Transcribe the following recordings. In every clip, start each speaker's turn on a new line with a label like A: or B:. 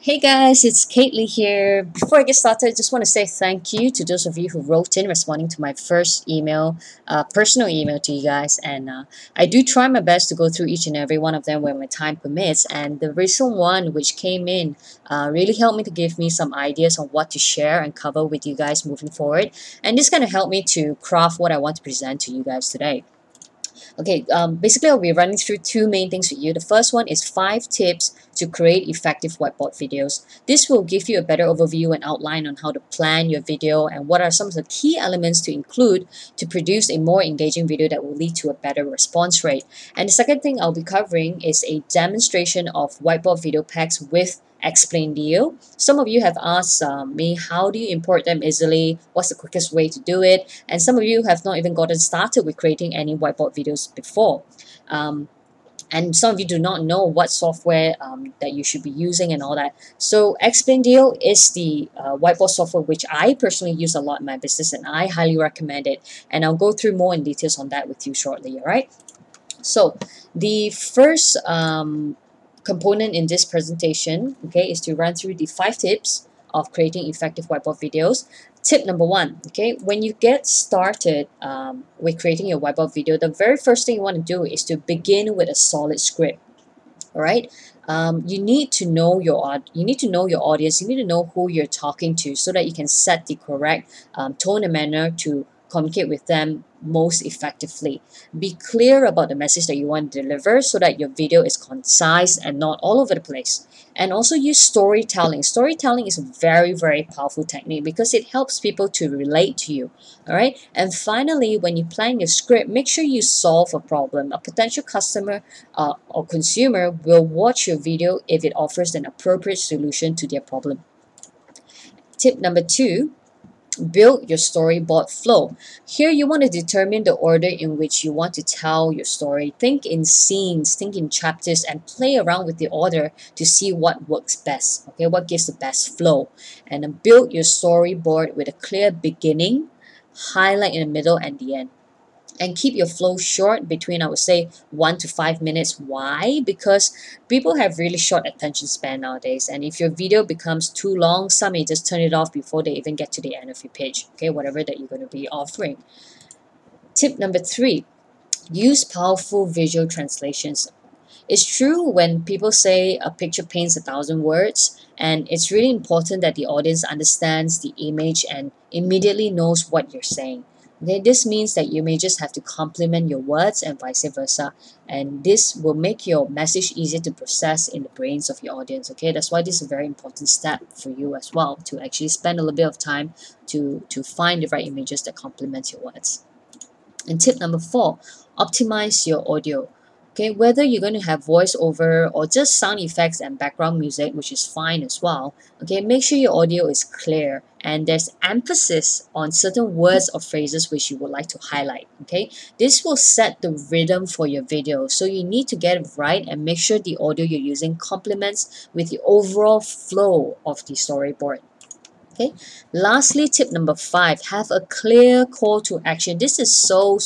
A: Hey guys, it's Kaylee here. Before I get started, I just want to say thank you to those of you who wrote in responding to my first email, personal email to you guys. And I do try my best to go through each and every one of them when my time permits. And the recent one which came in really helped me to give me some ideas on what to share and cover with you guys moving forward. And this kind of helped me to craft what I want to present to you guys today. Okay, basically I'll be running through two main things with you. The first one is 5 tips to create effective whiteboard videos. This will give you a better overview and outline on how to plan your video and what are some of the key elements to include to produce a more engaging video that will lead to a better response rate. And the second thing I'll be covering is a demonstration of whiteboard video packs with Explaindio. Some of you have asked me, how do you import them easily? What's the quickest way to do it? And some of you have not even gotten started with creating any whiteboard videos before. And some of you do not know what software that you should be using and all that. So Explaindio is the whiteboard software which I personally use a lot in my business, and I highly recommend it. And I'll go through more in details on that with you shortly, all right? So the first component in this presentation, okay, is to run through the 5 tips of creating effective whiteboard videos. Tip number 1, okay, when you get started with creating your whiteboard video, the very first thing you want to do is to begin with a solid script. All right, you need to know your audience. You need to know who you're talking to so that you can set the correct tone and manner to communicate with them most effectively. Be clear about the message that you want to deliver so that your video is concise and not all over the place. And also use storytelling. Storytelling is a very, very powerful technique because it helps people to relate to you. All right. And finally, when you plan your script, make sure you solve a problem. A potential customer or consumer will watch your video if it offers an appropriate solution to their problem. Tip number 2, build your storyboard flow. Here you want to determine the order in which you want to tell your story. Think in scenes, think in chapters, and play around with the order to see what works best, okay, what gives the best flow. And then build your storyboard with a clear beginning, highlight in the middle, and the end. And keep your flow short, between, I would say, 1 to 5 minutes. Why? Because people have really short attention span nowadays, and if your video becomes too long, some may just turn it off before they even get to the end of your page, okay, whatever that you're going to be offering. Tip number 3, use powerful visual translations. It's true when people say a picture paints 1,000 words, and it's really important that the audience understands the image and immediately knows what you're saying. Okay, this means that you may just have to complement your words and vice versa, and this will make your message easier to process in the brains of your audience. Okay, that's why this is a very important step for you as well, to actually spend a little bit of time to find the right images that complement your words. And tip number 4, optimize your audio. Okay, whether you're going to have voiceover or just sound effects and background music, which is fine as well, okay, make sure your audio is clear and there's emphasis on certain words or phrases which you would like to highlight. Okay, this will set the rhythm for your video, so you need to get it right and make sure the audio you're using complements with the overall flow of the storyboard. Okay, lastly, tip number 5, have a clear call to action. This is so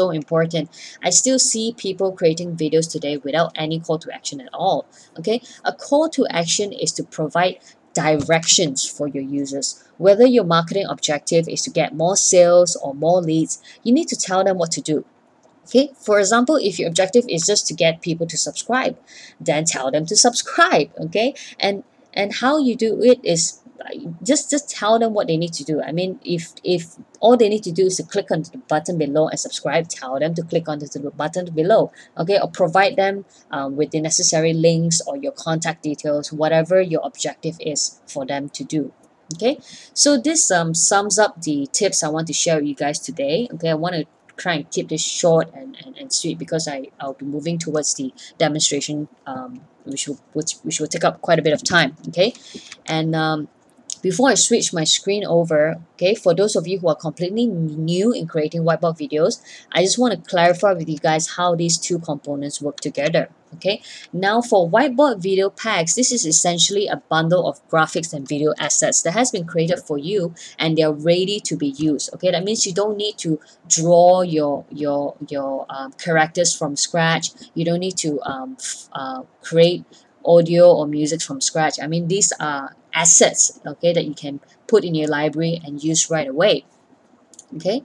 A: important. I still see people creating videos today without any call to action at all. Okay, a call to action is to provide directions for your users. Whether your marketing objective is to get more sales or more leads, you need to tell them what to do. Okay, for example, if your objective is just to get people to subscribe, then tell them to subscribe. Okay, and how you do it is just tell them what they need to do. I mean, if all they need to do is to click on the button below and subscribe, tell them to click on the button below, okay, or provide them with the necessary links or your contact details, whatever your objective is for them to do. Okay, so this sums up the tips I want to share with you guys today. Okay, I want to try and keep this short and sweet because I'll be moving towards the demonstration, which will take up quite a bit of time. Okay, and before I switch my screen over, okay, for those of you who are completely new in creating whiteboard videos, I just want to clarify with you guys how these two components work together. Okay, now for whiteboard video packs, this is essentially a bundle of graphics and video assets that has been created for you and they're ready to be used. Okay, that means you don't need to draw your characters from scratch. You don't need to create audio or music from scratch. I mean, these are assets, okay, that you can put in your library and use right away. Okay,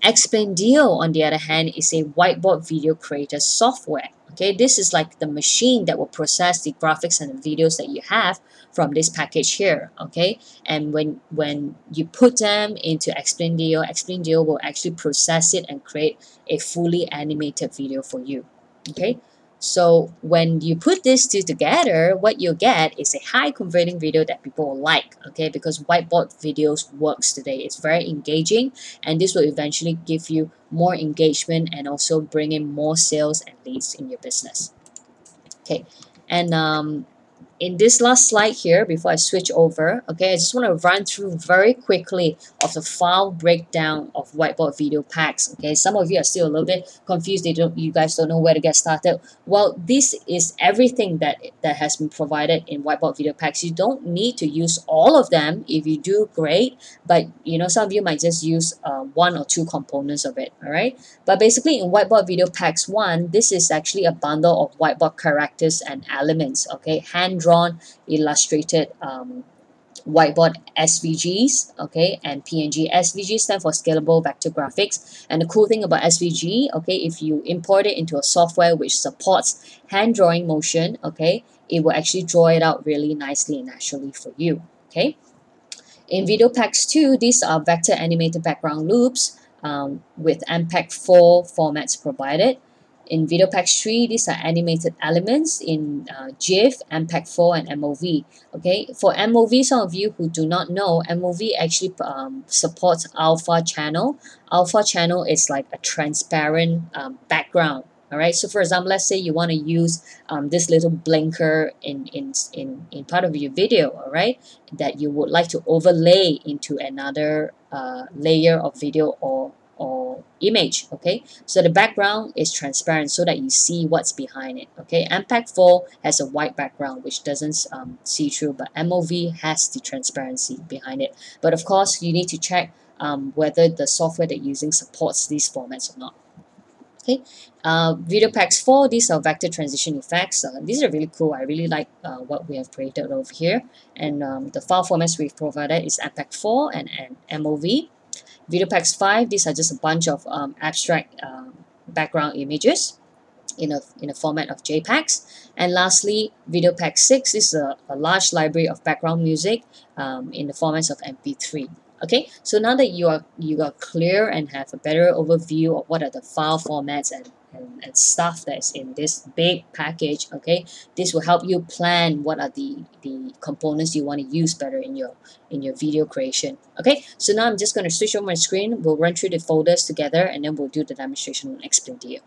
A: Explaindio, on the other hand, is a whiteboard video creator software. Okay, this is like the machine that will process the graphics and the videos that you have from this package here. Okay, and when you put them into Explaindio, Explaindio will actually process it and create a fully animated video for you. Okay, so when you put these two together, what you get is a high converting video that people will like. Okay, because whiteboard videos works today. It's very engaging, and this will eventually give you more engagement and also bring in more sales and leads in your business. Okay, and in this last slide here, before I switch over, okay, I just want to run through very quickly of the file breakdown of whiteboard video packs. Okay, some of you are still a little bit confused. You guys don't know where to get started. Well, this is everything that has been provided in whiteboard video packs. You don't need to use all of them. If you do, great. But some of you might just use one or two components of it. All right. But basically, in whiteboard video packs 1, this is actually a bundle of whiteboard characters and elements. Okay, hand-drawn, illustrated whiteboard SVGs, okay, and PNG. SVG stand for scalable vector graphics. And the cool thing about SVG, okay, if you import it into a software which supports hand drawing motion, okay, it will actually draw it out really nicely and naturally for you. Okay. In Video Packs 2, these are vector animated background loops with MPEG-4 formats provided. In Video Packs 3, these are animated elements in GIF, MPEG-4, and MOV. Okay, for MOV, some of you who do not know, MOV actually supports alpha channel. Alpha channel is like a transparent background. All right, so for example, let's say you want to use this little blinker in part of your video, all right, that you would like to overlay into another layer of video or image. Okay, so the background is transparent so that you see what's behind it. Okay, MPEG-4 has a white background which doesn't see through, but MOV has the transparency behind it. But of course, you need to check whether the software that you're using supports these formats or not. Okay, Video Packs 4, these are vector transition effects. These are really cool. I really like what we have created over here. And the file formats we've provided is MPEG-4 and MOV. Video Packs 5, these are just a bunch of abstract background images in a format of JPEGs. And lastly, Video Pack 6 is a large library of background music in the formats of MP3. Okay, so now that you are clear and have a better overview of what are the file formats and stuff that's in this big package, okay, this will help you plan what are the components you want to use better in your video creation. Okay, so now I'm just going to switch on my screen. We'll run through the folders together and then we'll do the demonstration on Explaindio.